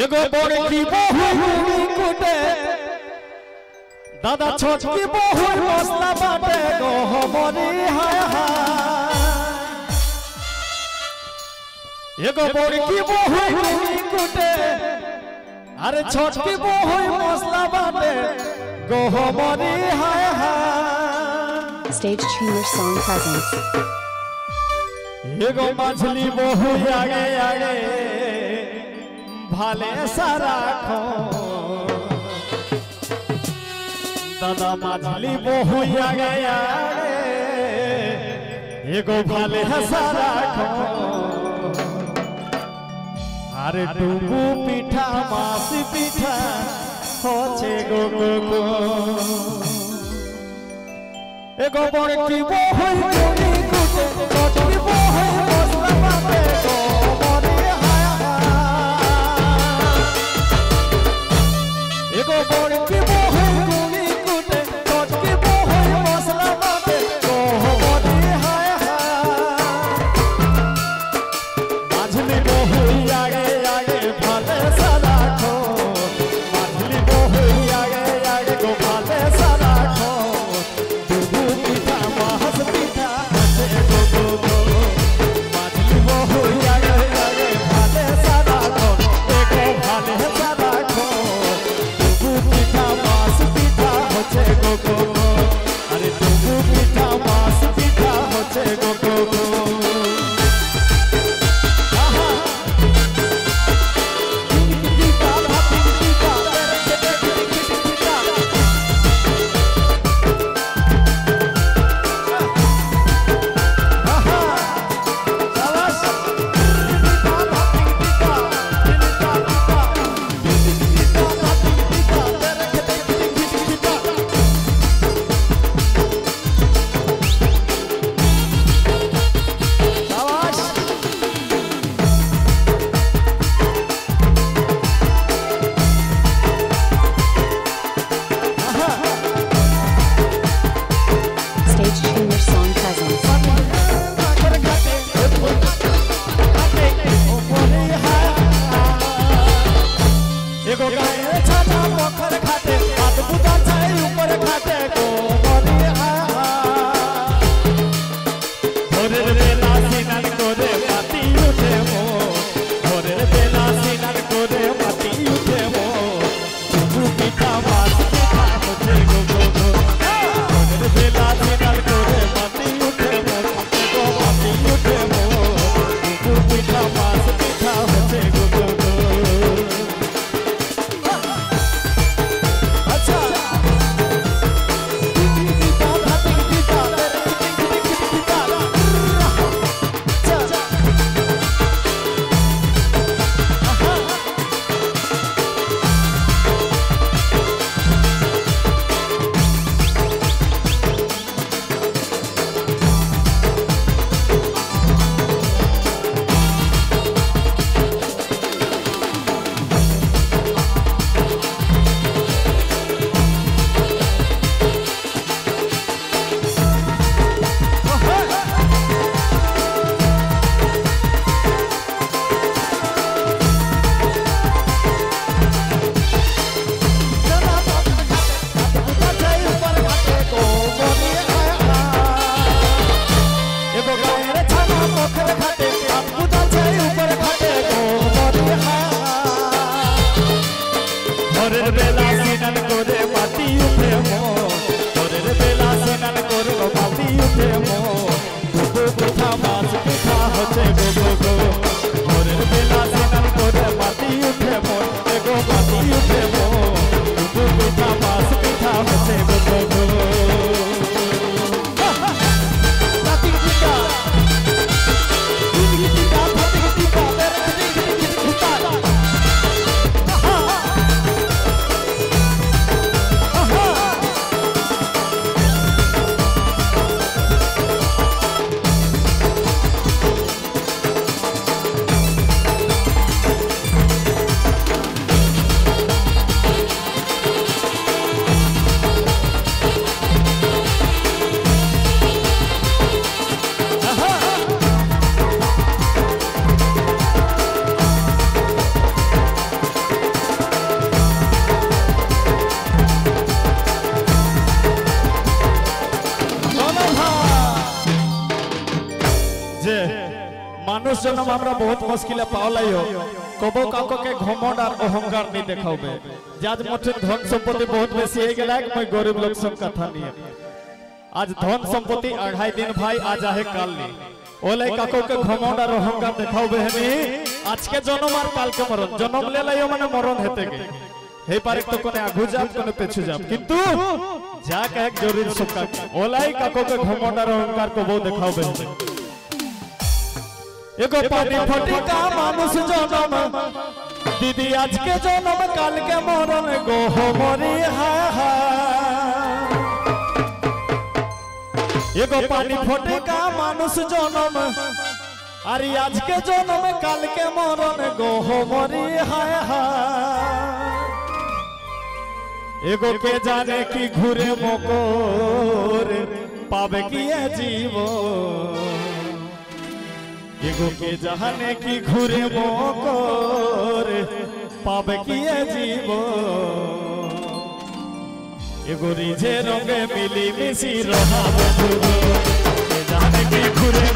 एगो बड़की बहु कुटे दादा छोटकी बहु मसला बाटे गो हमरी हाय हाय। एगो बड़की बहु कुटे अरे छोटकी बहु मसला बाटे गो हमरी हाय हाय। Stage Streamer Song Presents. एगो मछली बहु आगे आगे भाले सारा खो दादा मछली बहु आगे आगे एगो भाले सारा खो। अरे डूबू पीठा मासी पीठा होचे गो गो गो। एगो बड़की बहु कुटे छोटकी बहु मसला बाटे गो हमरी हाय हाय। एगो बड़की बहु कुटे छोटकी बहु मसला बाटे गो हमरी हाय हाय। मछली बहु आगे आगे भाले सारा खो मछली बहु आगे आगे गो भाले सारा खो। डूबू पीठा मास पीठा होचे गो गो गो। जन्म हमरा बहुत मुश्किल पावलाई हो कबो काको के घमंड और अहंकार नहीं देखाबे आज मोटे धन संपत्ति बहुत बेसी है गेला मैं गरीब लोग सब कथा नहीं आज धन संपत्ति 2.5 दिन भाई आज आहे काल नहीं ओले काको के घमंड और अहंकार देखाबे हनी आज के जन्म और काल के मरण जन्म ले लायो माने मरण हेते के हे पारे तो कोने आगु जात कोने पेछु जात किंतु जा कहे जरूर सबका ओलाई काको के घमंड और अहंकार को वो देखाबे एगो पानी फटी का मानुष जन्म दीदी आज के जन्म काल के मरण गो हो मरी हा एगो पानी फटे का मानुष जन्म अरे आज के जन्म काल के मरण गो हो मरी हा एगो के जाने की घूरे मोकोर पावे की जीवो एगो के जाने की घूरे मोकोर पावे की जीवो एगो रिझे रंगे मिली मिसी रहा के जाने की घूरे